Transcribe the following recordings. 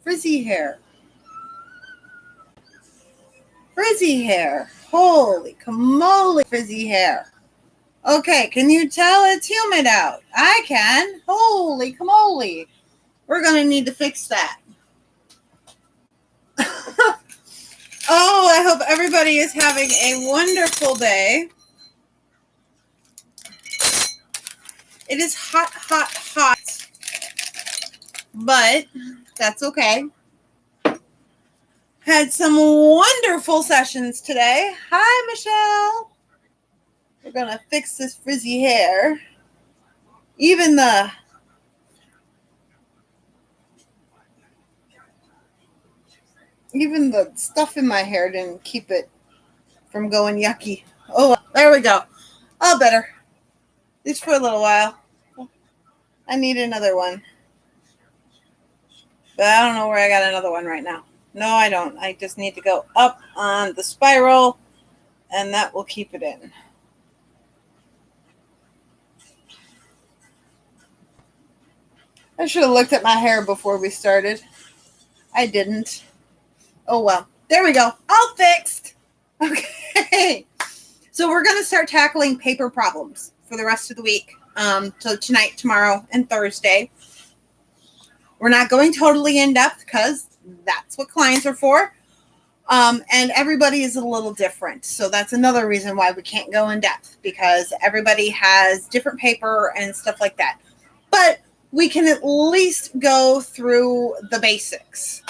Frizzy hair. Frizzy hair. Holy camoly, frizzy hair. Okay, can you tell it's humid out? I can. Holy camoly. We're going to need to fix that. Oh, I hope everybody is having a wonderful day. It is hot, hot, hot, but that's okay. Had some wonderful sessions today. Hi, Michelle. We're going to fix this frizzy hair. Even the stuff in my hair didn't keep it from going yucky. Oh, there we go. Oh, better. At least for a little while. I need another one. But I don't know where I got another one right now. No, I don't. I just need to go up on the spiral, and that will keep it in. I should have looked at my hair before we started. I didn't. Oh, well. There we go. All fixed. Okay. So we're going to start tackling paper problems for the rest of the week. So tonight, tomorrow, and Thursday. We're not going totally in depth because that's what clients are for. And everybody is a little different. So that's another reason why we can't go in depth, because everybody has different paper and stuff like that. But we can at least go through the basics.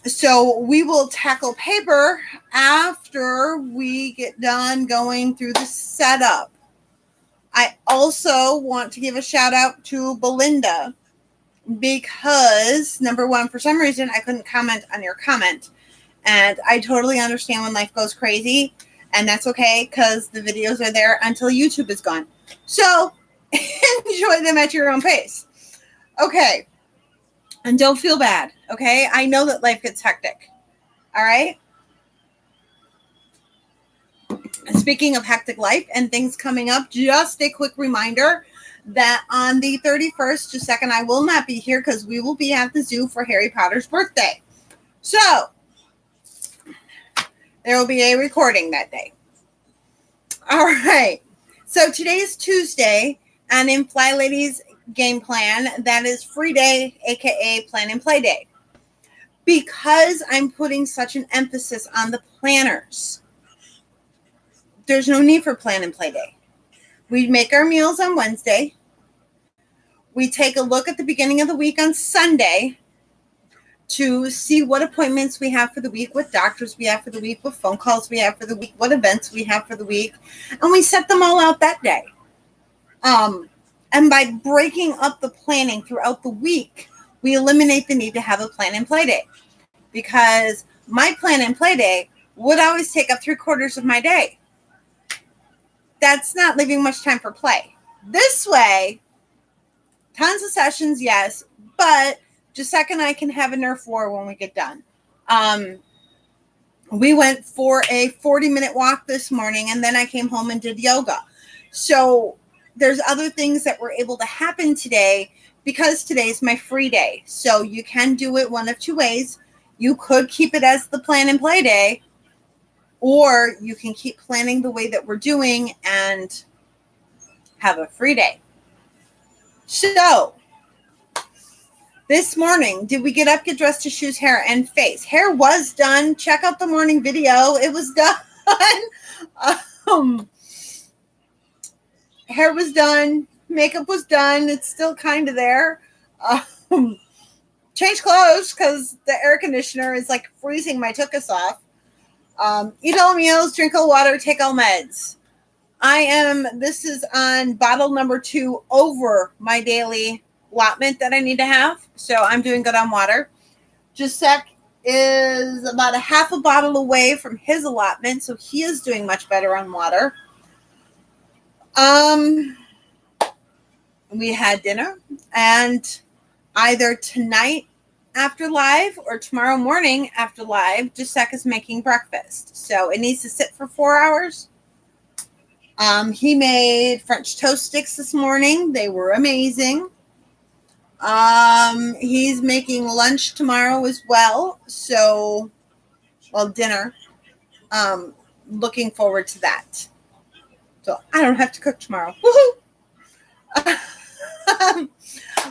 So we will tackle paper after we get done going through the setup. I also want to give a shout out to Belinda, because number one, for some reason, I couldn't comment on your comment. And I totally understand when life goes crazy, and that's okay, because the videos are there until YouTube is gone. So enjoy them at your own pace. Okay. And don't feel bad. Okay. I know that life gets hectic. All right. Speaking of hectic life and things coming up, just a quick reminder that on the 31st, just a second, I will not be here because we will be at the zoo for Harry Potter's birthday. So there will be a recording that day. All right. So today is Tuesday, and in Fly Ladies game plan, that is free day, aka plan and play day. Because I'm putting such an emphasis on the planners, there's no need for plan and play day. We make our meals on Wednesday. We take a look at the beginning of the week on Sunday to see what appointments we have for the week, what doctors we have for the week, what phone calls we have for the week, what events we have for the week, and we set them all out that day. And by breaking up the planning throughout the week, we eliminate the need to have a plan and play day, because my plan and play day would always take up 3/4 of my day. That's not leaving much time for play. This way, tons of sessions, yes, but Jessica and I can have a Nerf war when we get done. We went for a 40-minute walk this morning, and then I came home and did yoga. So there's other things that were able to happen today because today's my free day. So you can do it one of two ways. You could keep it as the plan and play day, or you can keep planning the way that we're doing and have a free day. So this morning, did we get up, get dressed, to shoes, hair, and face? Hair was done. Check out the morning video. It was done. Hair was done. Makeup was done. It's still kind of there. Change clothes because the air conditioner is like freezing my tuchus off. Eat all meals, drink all water, take all meds. This is on bottle number 2 over my daily allotment that I need to have. So I'm doing good on water. Giuseppe is about a half a bottle away from his allotment, so he is doing much better on water. We had dinner, and either tonight after live or tomorrow morning after live, Giuseppe is making breakfast. So it needs to sit for 4 hours. He made French toast sticks this morning. They were amazing. He's making lunch tomorrow as well. So, well, dinner. Looking forward to that. So I don't have to cook tomorrow. Woohoo!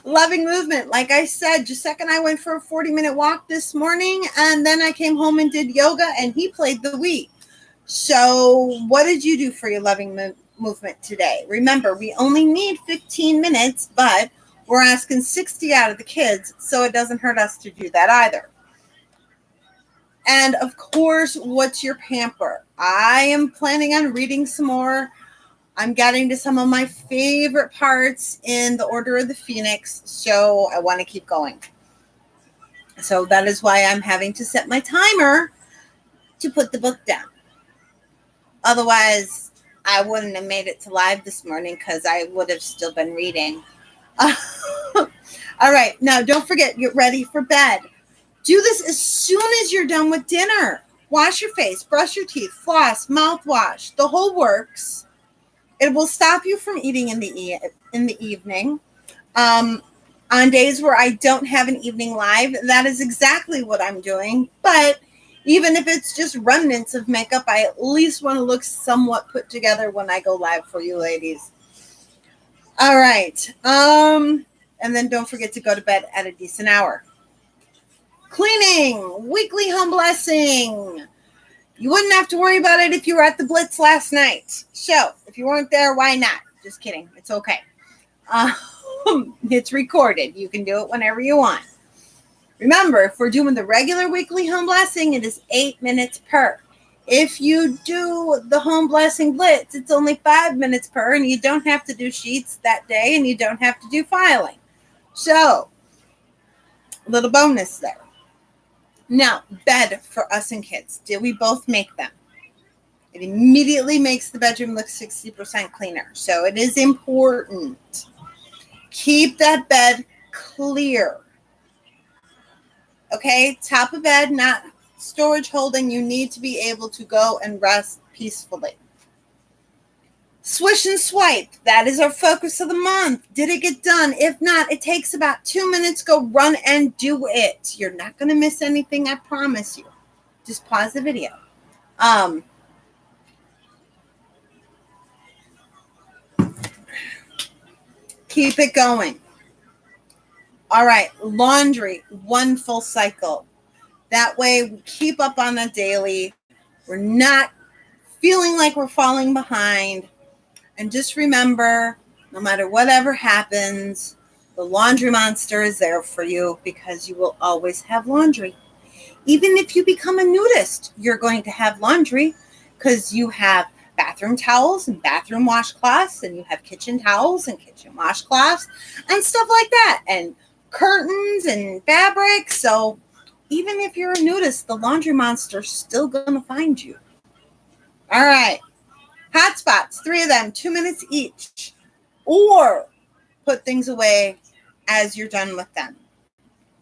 Loving movement. Like I said, Giuseppe and I went for a 40-minute walk this morning, and then I came home and did yoga, and he played the Wii. So what did you do for your loving movement today? Remember, we only need 15 minutes, but we're asking 60 out of the kids, so it doesn't hurt us to do that either. And of course, what's your pamper? I am planning on reading some more. I'm getting to some of my favorite parts in the Order of the Phoenix, so I want to keep going. So that is why I'm having to set my timer to put the book down. Otherwise, I wouldn't have made it to live this morning because I would have still been reading. All right, now don't forget, get ready for bed. Do this as soon as you're done with dinner. Wash your face, brush your teeth, floss, mouthwash, the whole works. It will stop you from eating in the evening. On days where I don't have an evening live, that is exactly what I'm doing. But even if it's just remnants of makeup, I at least want to look somewhat put together when I go live for you ladies. All right. And then don't forget to go to bed at a decent hour. Cleaning, weekly home blessing. You wouldn't have to worry about it if you were at the Blitz last night. So if you weren't there, why not? Just kidding. It's okay. It's recorded. You can do it whenever you want. Remember, if we're doing the regular weekly home blessing, it is 8 minutes per. If you do the home blessing blitz, it's only 5 minutes per, and you don't have to do sheets that day, and you don't have to do filing. So, a little bonus there. Now, bed for us and kids. Did we both make them? It immediately makes the bedroom look 60% cleaner. So it is important. Keep that bed clear. Okay? Top of bed, not storage holding. You need to be able to go and rest peacefully. Swish and swipe. That is our focus of the month. Did it get done? If not, it takes about 2 minutes. Go run and do it. You're not going to miss anything, I promise you. Just pause the video. Keep it going. All right, laundry, 1 full cycle. That way we keep up on the daily. We're not feeling like we're falling behind. And just remember, no matter whatever happens, the laundry monster is there for you because you will always have laundry. Even if you become a nudist, you're going to have laundry because you have bathroom towels and bathroom washcloths, and you have kitchen towels and kitchen washcloths and stuff like that, and curtains and fabric. So even if you're a nudist, the laundry monster's still going to find you. All right. Hot spots, 3 of them, 2 minutes each. Or put things away as you're done with them.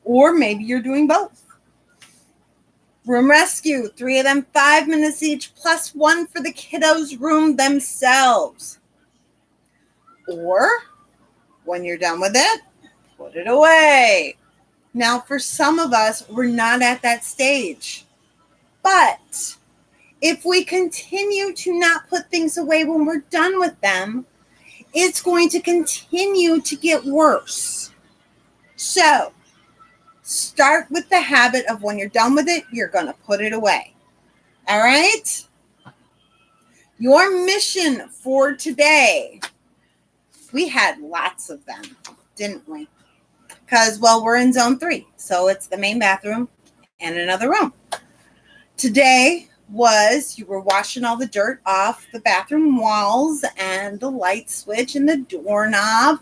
Or maybe you're doing both. Room rescue, 3 of them, 5 minutes each, plus 1 for the kiddos' room themselves. Or when you're done with it, put it away. Now, for some of us, we're not at that stage. But if we continue to not put things away when we're done with them, it's going to continue to get worse. So, start with the habit of when you're done with it, you're going to put it away. All right? Your mission for today. We had lots of them, didn't we? Because, well, we're in zone 3. So it's the main bathroom and another room. Today was you were washing all the dirt off the bathroom walls and the light switch and the doorknob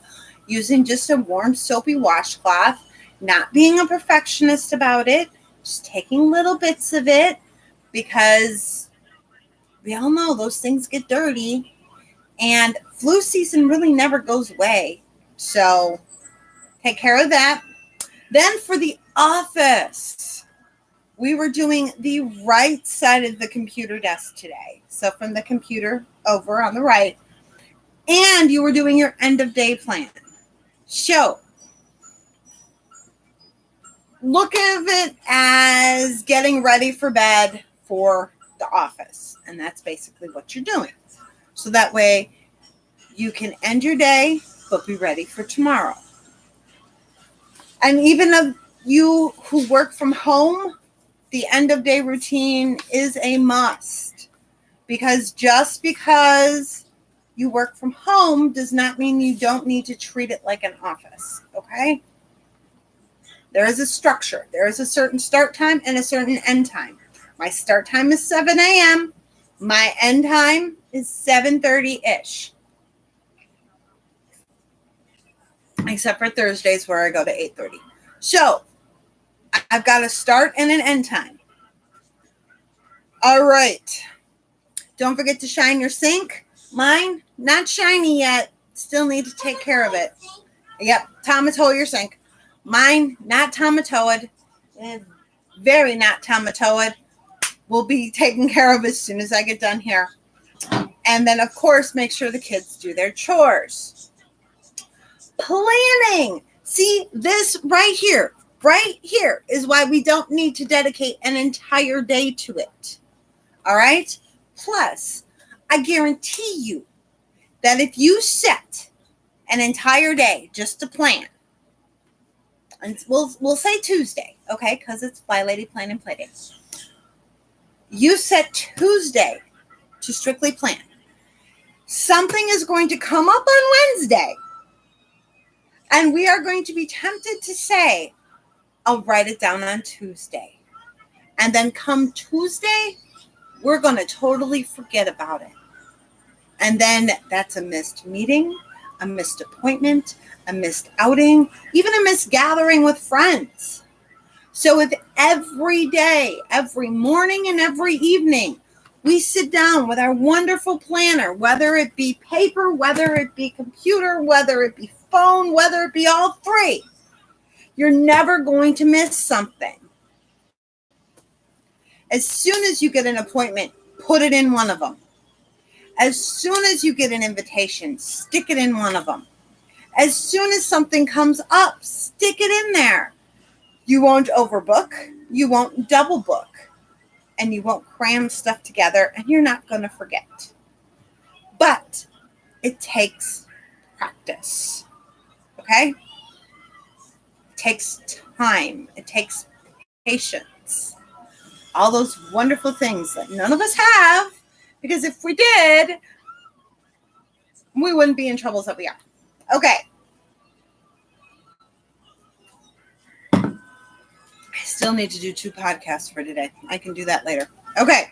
using just a warm soapy washcloth, not being a perfectionist about it, just taking little bits of it because we all know those things get dirty and flu season really never goes away. So take care of that. Then for the office, we were doing the right side of the computer desk today. So from the computer over on the right. And you were doing your end of day plan. So look at it as getting ready for bed for the office. And that's basically what you're doing. So that way you can end your day, but be ready for tomorrow. And even of you who work from home, the end of day routine is a must. Because just because you work from home does not mean you don't need to treat it like an office. Okay? There is a structure. There is a certain start time and a certain end time. My start time is 7 a.m. My end time is 7:30-ish. Except for Thursdays where I go to 8:30. So, I've got a start and an end time. All right. Don't forget to shine your sink. Mine, not shiny yet. Still need to take care of it. Yep, Tamatoa your sink. Mine, not Tamatoa'd. Very not Tamatoa'd. Will be taken care of as soon as I get done here. And then, of course, make sure the kids do their chores. Planning. See, this right here is why we don't need to dedicate an entire day to it. All right? Plus, I guarantee you that if you set an entire day just to plan, and we'll say Tuesday, okay, because it's Fly Lady Plan and Play Day. You set Tuesday to strictly plan. Something is going to come up on Wednesday, and we are going to be tempted to say, I'll write it down on Tuesday. And then come Tuesday, we're going to totally forget about it. And then that's a missed meeting, a missed appointment, a missed outing, even a missed gathering with friends. So if every day, every morning and every evening, we sit down with our wonderful planner, whether it be paper, whether it be computer, whether it be phone, whether it be all three, you're never going to miss something. As soon as you get an appointment, put it in one of them. As soon as you get an invitation, stick it in one of them. As soon as something comes up, stick it in there. You won't overbook, you won't double book, and you won't cram stuff together, and you're not going to forget. But it takes practice, okay? It takes time. It takes patience. All those wonderful things that none of us have, because if we did, we wouldn't be in troubles that we are. Okay. I still need to do 2 podcasts for today. I can do that later. Okay.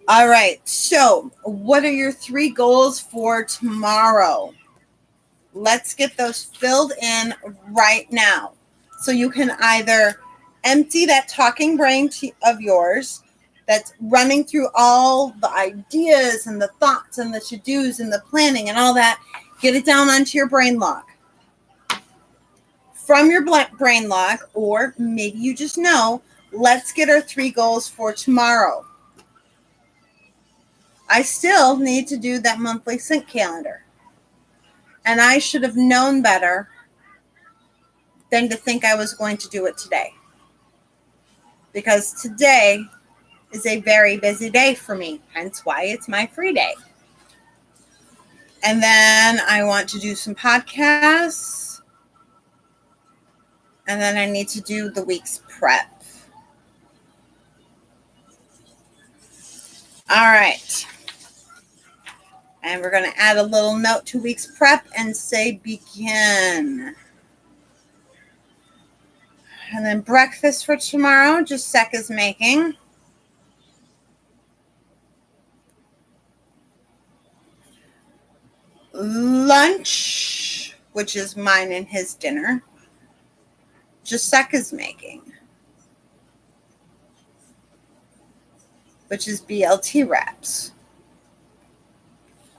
All right. So, what are your 3 goals for tomorrow? Let's get those filled in right now. So you can either empty that talking brain of yours that's running through all the ideas and the thoughts and the to-dos and the planning and all that. Get it down onto your brain log. From your brain log, or maybe you just know, let's get our 3 goals for tomorrow. I still need to do that monthly sync calendar. And I should have known better than to think I was going to do it today. Because today is a very busy day for me, hence why it's my free day. And then I want to do some podcasts. And then I need to do the week's prep. All right. And we're going to add a little note to week's prep and say begin. And then breakfast for tomorrow, Jacek is making. Lunch, which is mine and his dinner, Jacek is making, which is BLT wraps.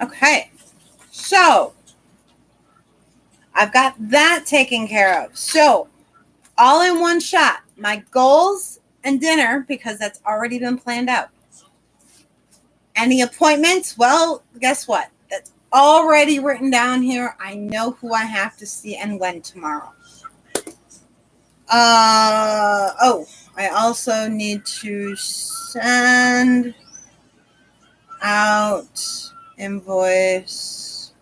Okay, so I've got that taken care of. So all in one shot, my goals and dinner, because that's already been planned out. Any appointments? Well, guess what? That's already written down here. I know who I have to see and when tomorrow. I also need to send out invoice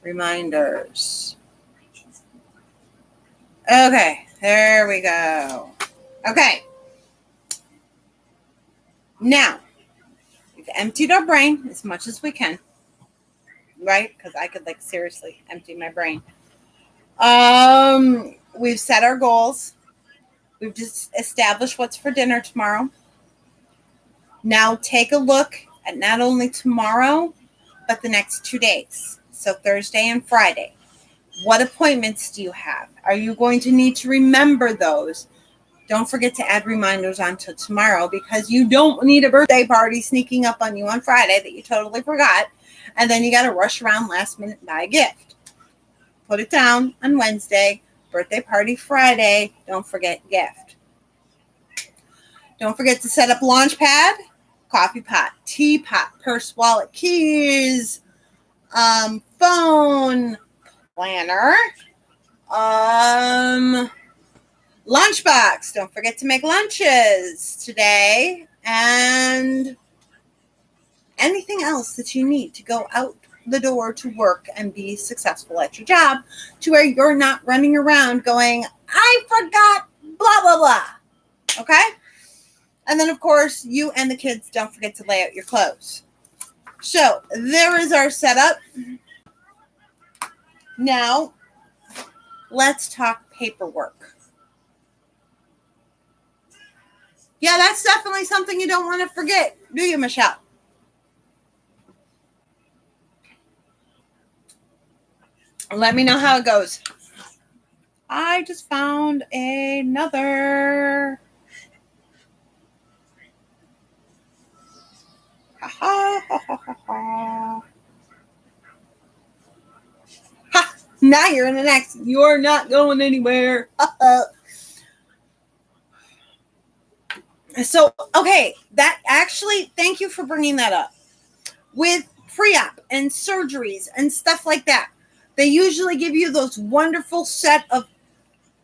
reminders. Okay, there we go. Okay. Now, we've emptied our brain as much as we can, right? Because I could seriously empty my brain. We've set our goals. We've just established what's for dinner tomorrow. Now take a look at not only tomorrow, but the next 2 days. So Thursday and Friday. What appointments do you have? Are you going to need to remember those? Don't forget to add reminders onto tomorrow, because you don't need a birthday party sneaking up on you on Friday that you totally forgot. And then you got to rush around last minute and buy a gift. Put it down on Wednesday. Birthday party Friday. Don't forget gift. Don't forget to set up Launchpad, coffee pot, teapot, purse, wallet, keys, phone, planner, lunchbox. Don't forget to make lunches today, and anything else that you need to go out the door to work and be successful at your job, to where you're not running around going, I forgot, blah, blah, blah. Okay? And then, of course, you and the kids, don't forget to lay out your clothes. So there is our setup. Now, let's talk paperwork. Yeah, that's definitely something you don't want to forget, do you, Michelle? Let me know how it goes. I just found another. Ha, now you're in the next. You're not going anywhere. So, okay, that actually, thank you for bringing that up. With pre-op and surgeries and stuff like that, they usually give you those wonderful set of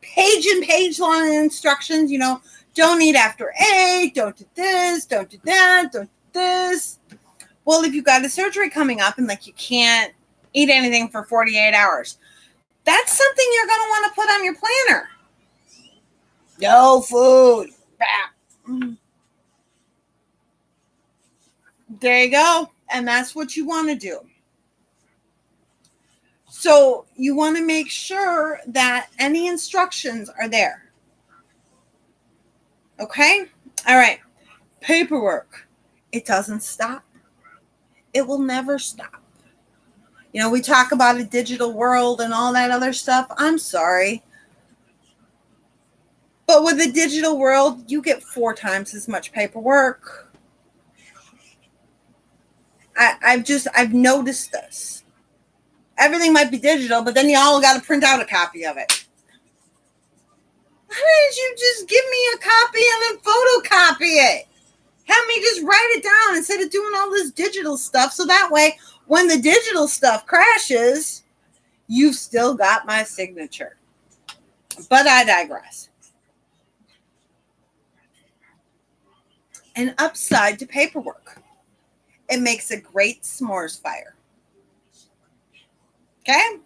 page and page long instructions. You know, don't eat after 8, don't do this, don't do that, don't do this. Well, if you've got a surgery coming up and you can't eat anything for 48 hours, that's something you're going to want to put on your planner. No food. There you go. And that's what you want to do. So you want to make sure that any instructions are there. Okay? All right. Paperwork. It doesn't stop. It will never stop. You know, we talk about a digital world and all that other stuff. I'm sorry. But with the digital world, you get 4 times as much paperwork. I've noticed this. Everything might be digital, but then you all got to print out a copy of it. Why didn't you just give me a copy and then photocopy it? Have me just write it down instead of doing all this digital stuff. So that way, when the digital stuff crashes, you've still got my signature. But I digress. An upside to paperwork. It makes a great s'mores fire. Okay?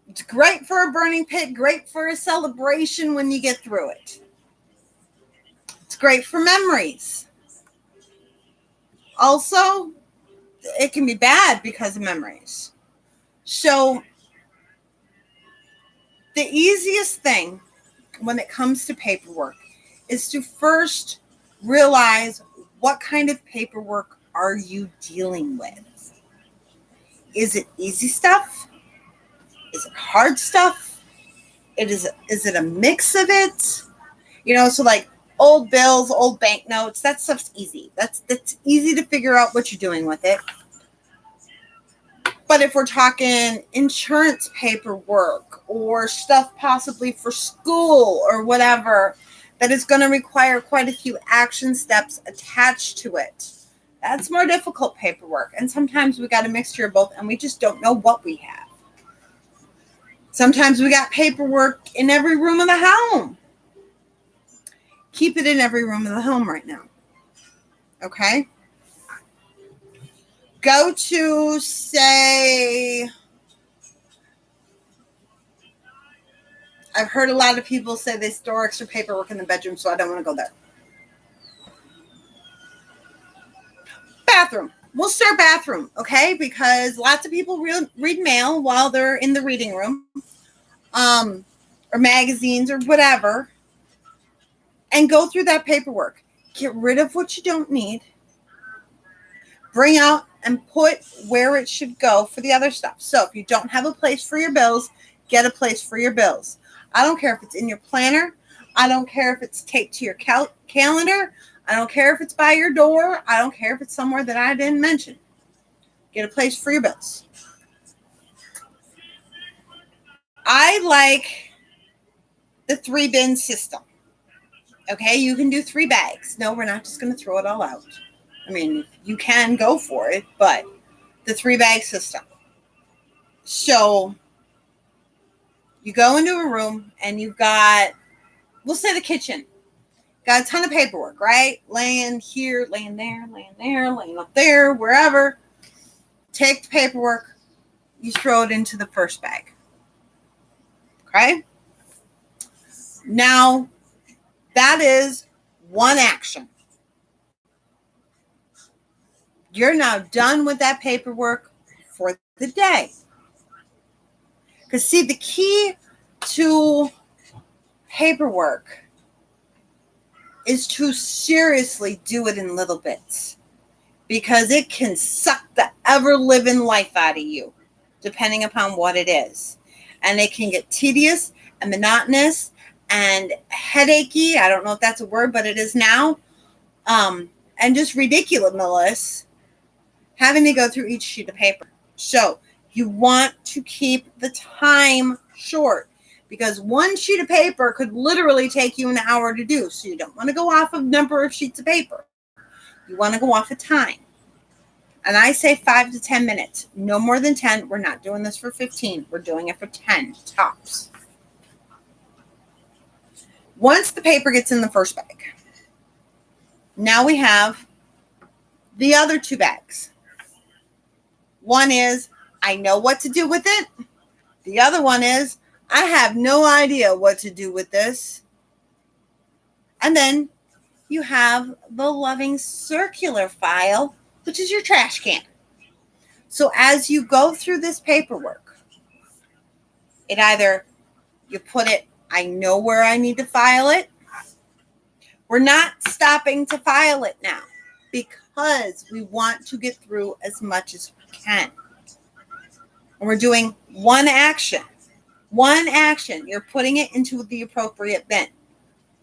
It's great for a burning pit, great for a celebration when you get through it. It's great for memories. Also, it can be bad because of memories. So, the easiest thing when it comes to paperwork is to first realize what kind of paperwork are you dealing with. Is it easy stuff? Is it hard stuff? Is it a mix of it? You know, so old bills, old banknotes, that stuff's easy. That's easy to figure out what you're doing with it. But if we're talking insurance paperwork or stuff possibly for school or whatever, that is going to require quite a few action steps attached to it. That's more difficult paperwork. And sometimes we got a mixture of both and we just don't know what we have. Sometimes we got paperwork in every room of the home. Keep it in every room of the home right now. Okay? Go to, say, I've heard a lot of people say they store extra paperwork in the bedroom, so I don't want to go there. Bathroom. We'll start bathroom, okay? Because lots of people read mail while they're in the reading room, or magazines or whatever, and go through that paperwork. Get rid of what you don't need. Bring out and put where it should go for the other stuff. So if you don't have a place for your bills, get a place for your bills. I don't care if it's in your planner. I don't care if it's taped to your calendar. I don't care if it's by your door. I don't care if it's somewhere that I didn't mention. Get a place for your bills. I like the 3-bin system. Okay, you can do 3 bags. No, we're not just going to throw it all out. I mean, you can go for it, but the 3-bag system. So you go into a room and you've got, we'll say the kitchen. Got a ton of paperwork, right? Laying here, laying there, laying up there, wherever. Take the paperwork. You throw it into the first bag. Okay? Now, that is one action. You're now done with that paperwork for the day. Because, see, the key to paperwork is to seriously do it in little bits. Because it can suck the ever-living life out of you, depending upon what it is. And it can get tedious and monotonous and headachy. I don't know if that's a word, but it is now. And just ridiculous having to go through each sheet of paper. So you want to keep the time short because one sheet of paper could literally take you an hour to do. So you don't want to go off of number of sheets of paper. You want to go off of time. And I say 5 to 10 minutes. No more than 10. We're not doing this for 15. We're doing it for 10 tops. Once the paper gets in the first bag, now we have the other 2 bags. One is, I know what to do with it. The other one is, I have no idea what to do with this. And then you have the loving circular file, which is your trash can. So as you go through this paperwork, it either you put it, I know where I need to file it. We're not stopping to file it now because we want to get through as much as we can. And we're doing one action. One action. You're putting it into the appropriate bin.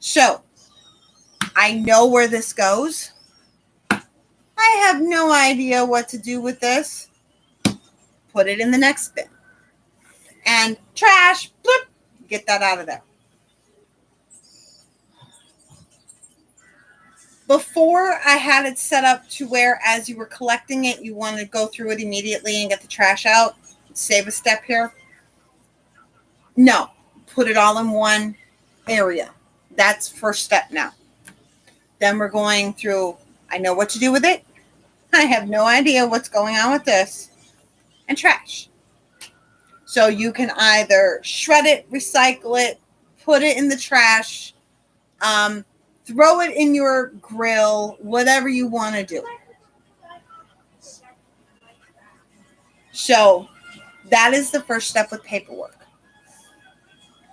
So, I know where this goes. I have no idea what to do with this. Put it in the next bin. And trash, bloop, get that out of there. Before I had it set up to where as you were collecting it, you want to go through it immediately and get the trash out. Save a step here. No, put it all in one area. That's first step now. Then we're going through, I know what to do with it. I have no idea what's going on with this. And trash. So you can either shred it, recycle it, put it in the trash, throw it in your grill, whatever you want to do. So that is the first step with paperwork.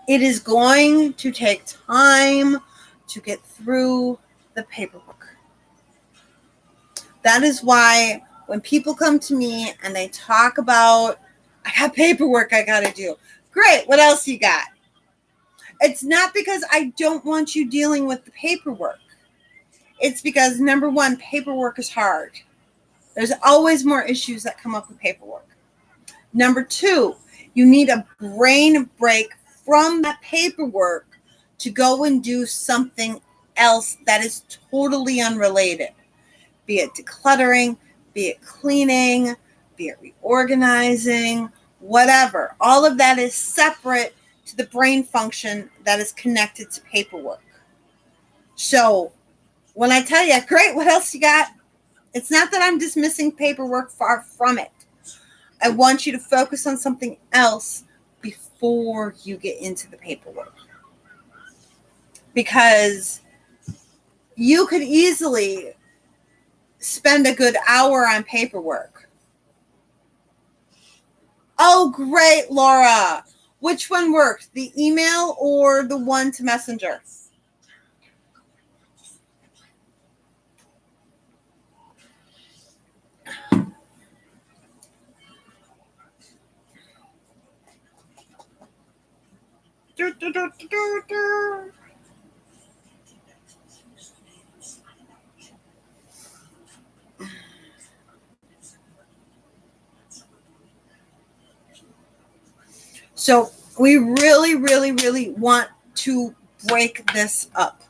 It is going to take time to get through the paperwork. That is why when people come to me and they talk about, I got paperwork I got to do. Great. What else you got? It's not because I don't want you dealing with the paperwork. It's because, number one, paperwork is hard. There's always more issues that come up with paperwork. Number two, you need a brain break from that paperwork to go and do something else that is totally unrelated. Be it decluttering, be it cleaning, be it reorganizing, whatever. All of that is separate to the brain function that is connected to paperwork. So when I tell you, great, what else you got? It's not that I'm dismissing paperwork, far from it. I want you to focus on something else before you get into the paperwork. Because you could easily spend a good hour on paperwork. Oh, great, Laura. Which one worked? The email or the one to Messenger? So we really, really, really want to break this up.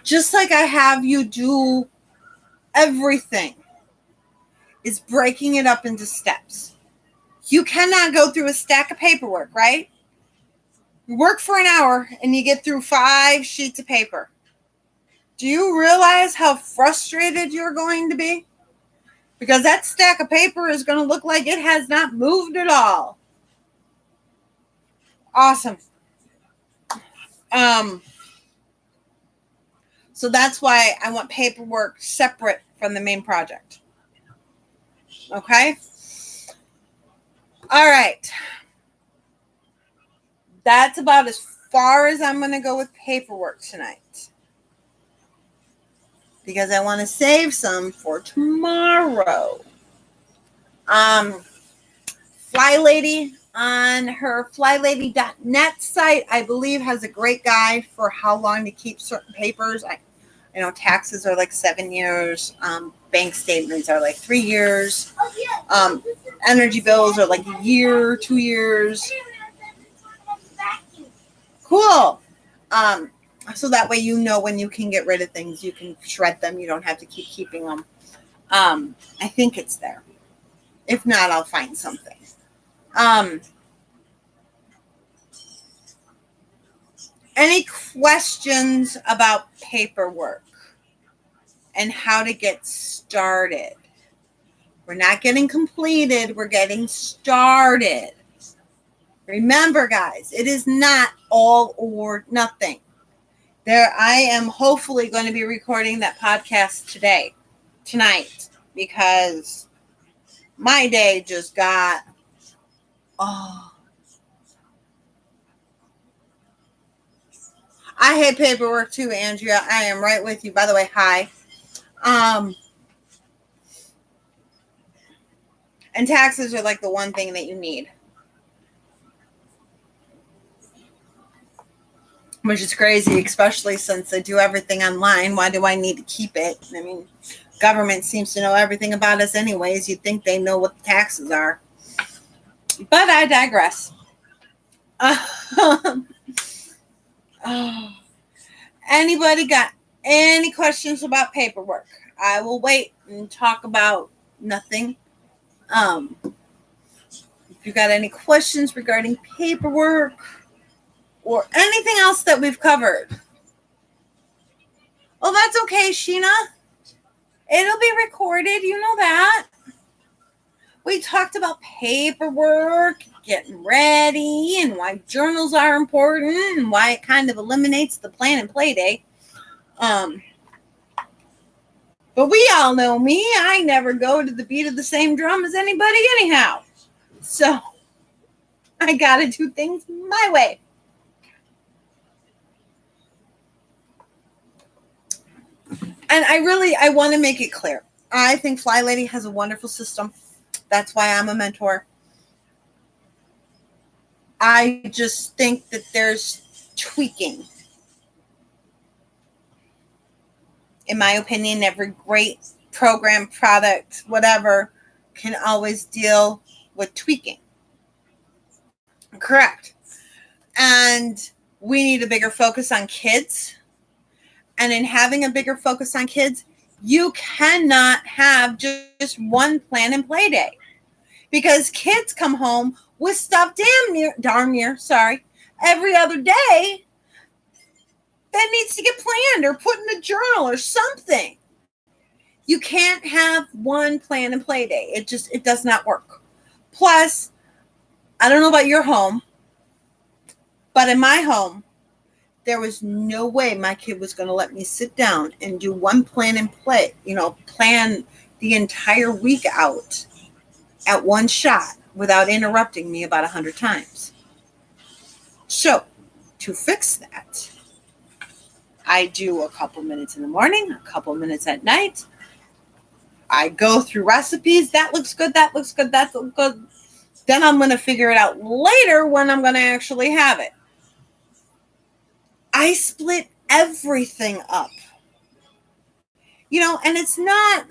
Just like I have you do everything, is breaking it up into steps. You cannot go through a stack of paperwork, right? You work for an hour and you get through 5 sheets of paper. Do you realize how frustrated you're going to be? Because that stack of paper is going to look like it has not moved at all. Awesome. So that's why I want paperwork separate from the main project. Okay? All right. That's about as far as I'm going to go with paperwork tonight. Because I want to save some for tomorrow. Fly Lady on her flylady.net site, I believe, has a great guide for how long to keep certain papers. I know taxes are like 7 years. Bank statements are like 3 years. Energy bills are like a year, 2 years. Cool. So that way you know when you can get rid of things, you can shred them. You don't have to keep keeping them. I think it's there. If not, I'll find something. Any questions about paperwork and how to get started? We're not getting completed. We're getting started. Remember, guys, it is not all or nothing. I am hopefully going to be recording that podcast tonight, because my day just got, I hate paperwork too, Andrea. I am right with you. By the way, hi. And taxes are like the one thing that you need. Which is crazy, especially since I do everything online. Why do I need to keep it? I mean, government seems to know everything about us anyways. You'd think they know what the taxes are. But I digress. Anybody got any questions about paperwork? I will wait and talk about nothing. If you got any questions regarding paperwork or anything else that we've covered. Oh, that's okay, Sheena. It'll be recorded. You know that. We talked about paperwork, getting ready, and why journals are important, and why it kind of eliminates the plan and play day. But we all know me. I never go to the beat of the same drum as anybody anyhow. So I got to do things my way. And I want to make it clear. I think Fly Lady has a wonderful system. That's why I'm a mentor. I just think that there's tweaking. In my opinion, every great program, product, whatever, can always deal with tweaking. Correct. And we need a bigger focus on kids. And in having a bigger focus on kids, you cannot have just one plan and play day. Because kids come home with stuff darn near, every other day that needs to get planned or put in a journal or something. You can't have one plan and play day. It does not work. Plus, I don't know about your home, but in my home, there was no way my kid was going to let me sit down and do one plan and play, plan the entire week out at one shot without interrupting me about 100 times. So, to fix that, I do a couple minutes in the morning, a couple minutes at night. I go through recipes. That looks good. That looks good. That looks good. Then I'm going to figure it out later when I'm going to actually have it. I split everything up. And it's not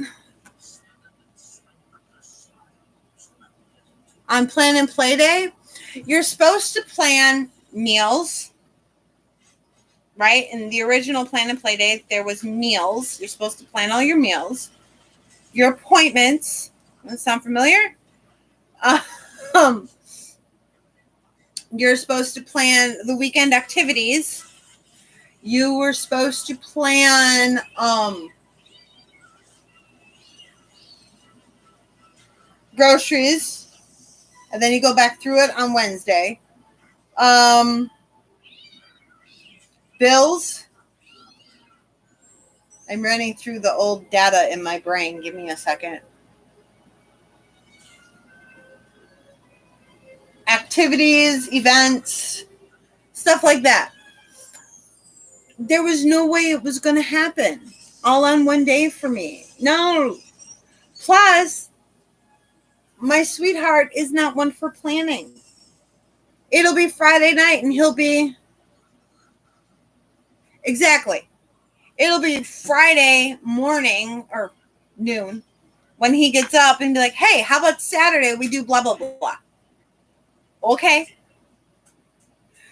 on plan and play day. You're supposed to plan meals, right? In the original plan and play day, there was meals. You're supposed to plan all your meals. Your appointments. Does that sound familiar? You're supposed to plan the weekend activities. You were supposed to plan groceries, and then you go back through it on Wednesday. Bills. I'm running through the old data in my brain. Give me a second. Activities, events, stuff like that. There was no way it was going to happen all on one day for me. No. Plus, my sweetheart is not one for planning. It'll be Friday night and he'll be... Exactly. It'll be Friday morning or noon when he gets up and be like, hey, how about Saturday we do blah, blah, blah. Okay.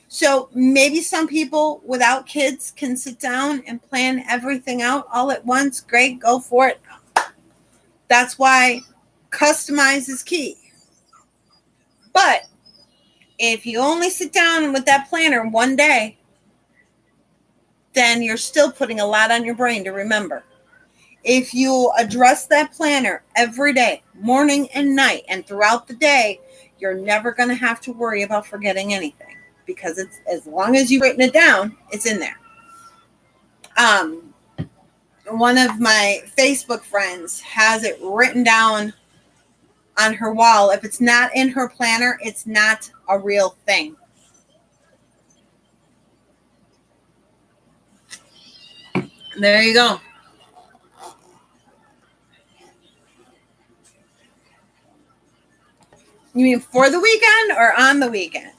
So maybe some people without kids can sit down and plan everything out all at once. Great, go for it. That's why customize is key. But if you only sit down with that planner one day, then you're still putting a lot on your brain to remember. If you address that planner every day, morning and night, and throughout the day, you're never going to have to worry about forgetting anything. Because it's as long as you've written it down, it's in there. One of my Facebook friends has it written down on her wall. If it's not in her planner, it's not a real thing. There you go. You mean for the weekend or on the weekend?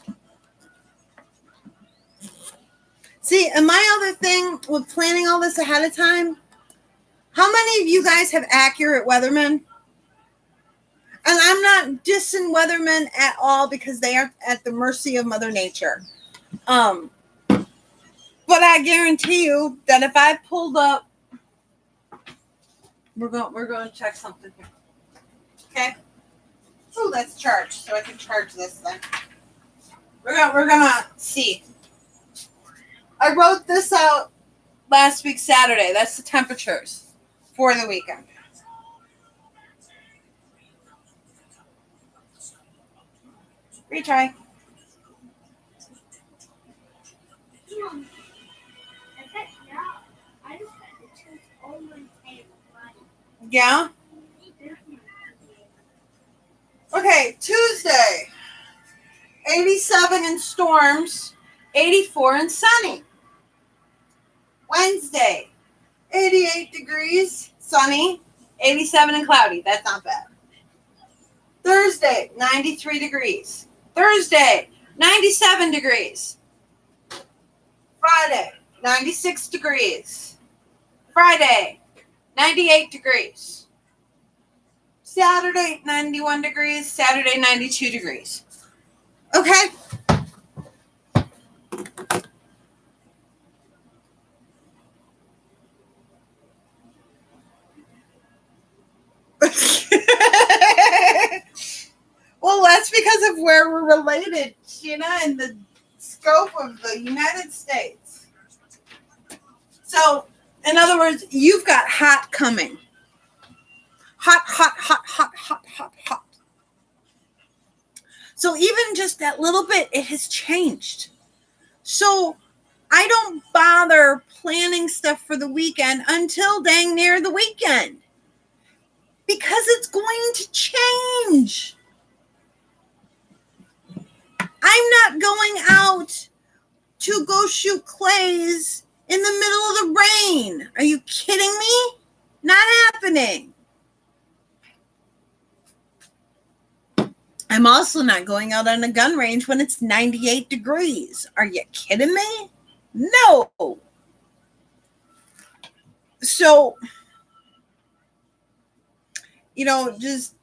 See, and my other thing with planning all this ahead of time, how many of you guys have accurate weathermen? And I'm not dissing weathermen at all because they are at the mercy of Mother Nature. But I guarantee you that if I pulled up, we're going to check something here. Okay. Oh, that's charged, so I can charge this then. We're gonna see. I wrote this out last week, Saturday. That's the temperatures for the weekend. Retry. Yeah? Okay, Tuesday. 87 in storms, 84 and sunny. Wednesday, 88 degrees, sunny, 87 and cloudy. That's not bad. Thursday, 93 degrees. Thursday, 97 degrees. Friday, 96 degrees. Friday, 98 degrees. Saturday, 91 degrees. Saturday, 92 degrees. Okay. Well, that's because of where we're related, Sheena, in the scope of the United States. So, in other words, you've got hot coming. Hot, hot, hot, hot, hot, hot, hot. So even just that little bit, it has changed. So I don't bother planning stuff for the weekend until dang near the weekend. Because it's going to change. I'm not going out to go shoot clays in the middle of the rain. Are you kidding me? Not happening. I'm also not going out on a gun range when it's 98 degrees. Are you kidding me? No. So, just,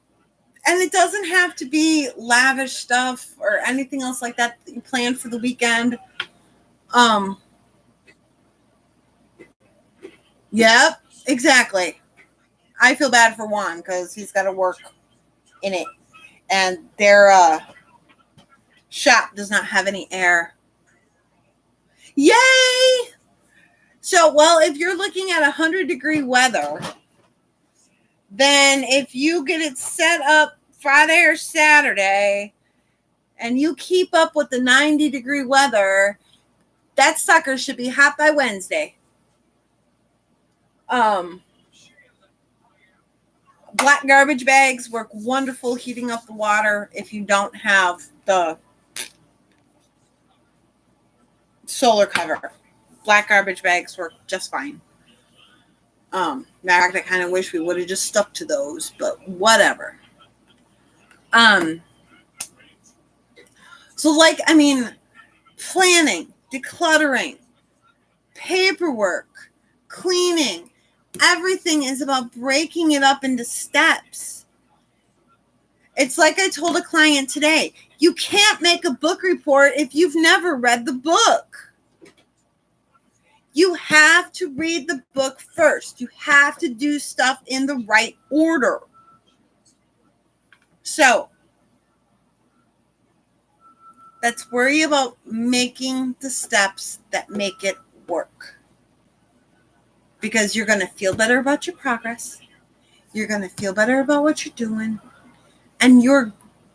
and it doesn't have to be lavish stuff or anything else like that you plan for the weekend. Yep, exactly. I feel bad for Juan because he's got to work in it. And their shop does not have any air. Yay! So, well, if you're looking at 100-degree weather, then if you get it set up Friday or Saturday and you keep up with the 90-degree weather, that sucker should be hot by Wednesday. Black garbage bags work wonderful heating up the water if you don't have the solar cover. Black garbage bags work just fine. Matter of fact, I kind of wish we would have just stuck to those, but whatever. So planning, decluttering, paperwork, cleaning, everything is about breaking it up into steps. It's like I told a client today, you can't make a book report if you've never read the book. You have to read the book first. You have to do stuff in the right order. So, let's worry about making the steps that make it work. Because you're going to feel better about your progress. You're going to feel better about what you're doing. And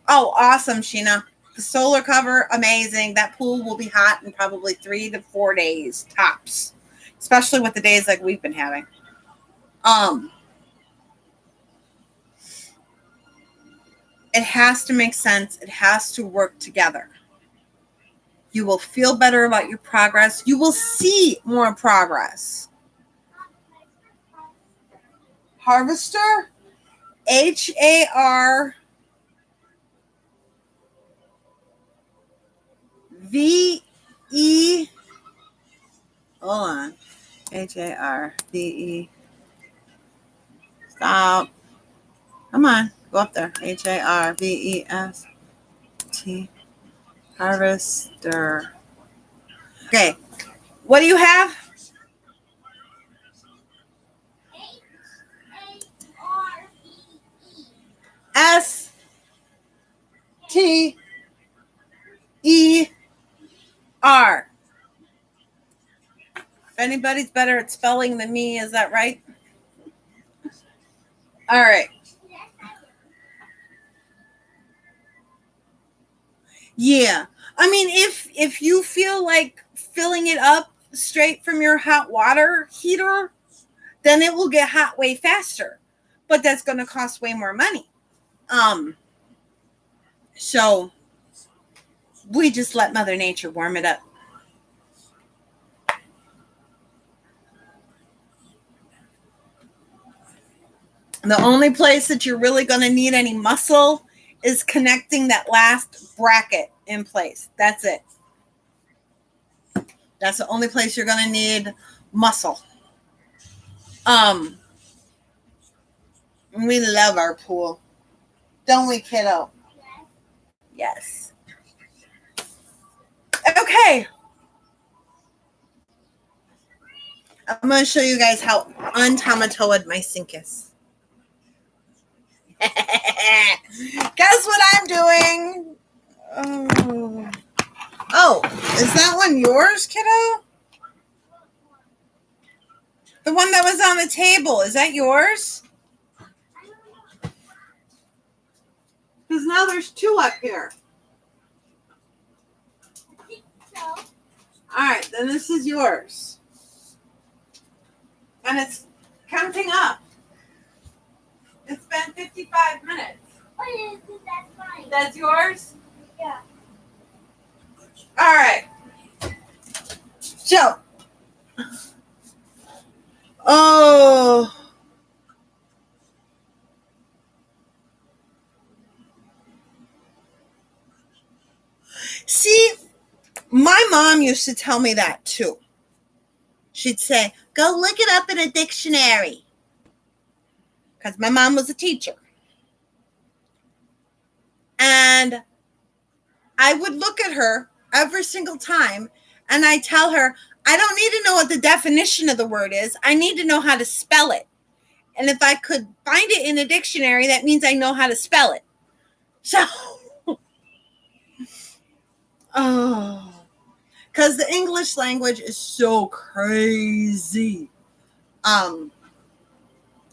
awesome, Sheena. The solar cover, amazing. That pool will be hot in probably 3 to 4 days, tops. Especially with the days like we've been having. It has to make sense. It has to work together. You will feel better about your progress. You will see more progress. Harvester, HARVESTER. Hold on. HARVE. Stop. Come on. Go up there. HARVEST. Harvester. Okay. What do you have? STER. If anybody's better at spelling than me, is that right? All right. Yeah. I mean, if you feel like filling it up straight from your hot water heater, then it will get hot way faster. But that's going to cost way more money. So we just let Mother Nature warm it up. The only place that you're really going to need any muscle is connecting that last bracket in place. That's it. That's the only place you're going to need muscle. We love our pool. Don't we, kiddo? Yes. Okay. I'm going to show you guys how untomatoed my sink is. Guess what I'm doing? Oh, is that one yours, kiddo? The one that was on the table, is that yours? Because now there's two up here. All right, then this is yours. And it's counting up. It's been 55 minutes. Oh, that's mine. That's yours? Yeah. All right. So. Oh. See, my mom used to tell me that too. She'd say, go look it up in a dictionary. Because my mom was a teacher. And I would look at her every single time and I tell her, I don't need to know what the definition of the word is. I need to know how to spell it. And if I could find it in a dictionary, that means I know how to spell it. So, because the English language is so crazy.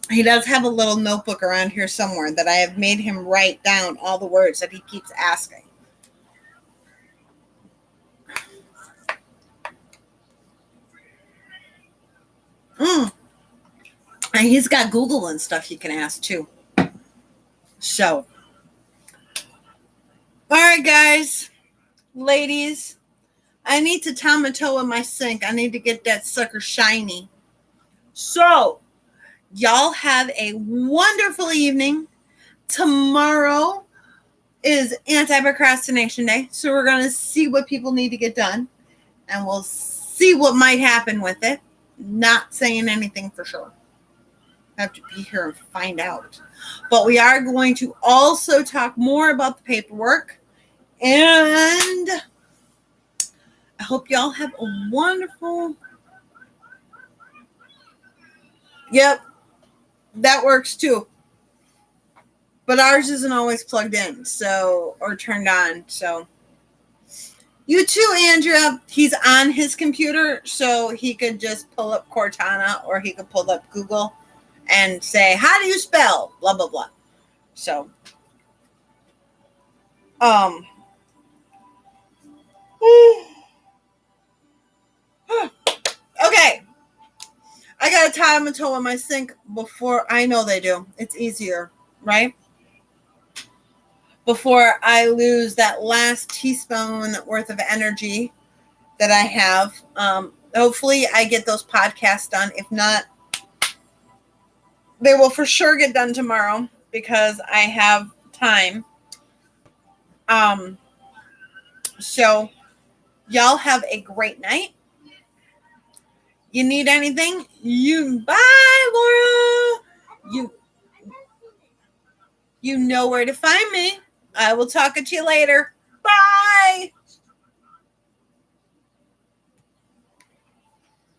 He does have a little notebook around here somewhere that I have made him write down all the words that he keeps asking. And he's got Google and stuff you can ask too. So, all right, guys, ladies, I need to tomato in my sink. I need to get that sucker shiny. So, y'all have a wonderful evening. Tomorrow is anti-procrastination day. So we're going to see what people need to get done. And we'll see what might happen with it. Not saying anything for sure. Have to be here and find out. But we are going to also talk more about the paperwork. And I hope y'all have a wonderful... Yep, that works too. But ours isn't always plugged in, so, or turned on, so. You too, Andrea. He's on his computer, so he could just pull up Cortana, or he could pull up Google and say, how do you spell? Blah, blah, blah. So. Okay. I got a tomato in my sink before. I know they do. It's easier, right? Before I lose that last teaspoon worth of energy that I have. Hopefully I get those podcasts done. If not, they will for sure get done tomorrow because I have time. So y'all have a great night. You need anything? Bye, Laura. You know where to find me. I will talk to you later.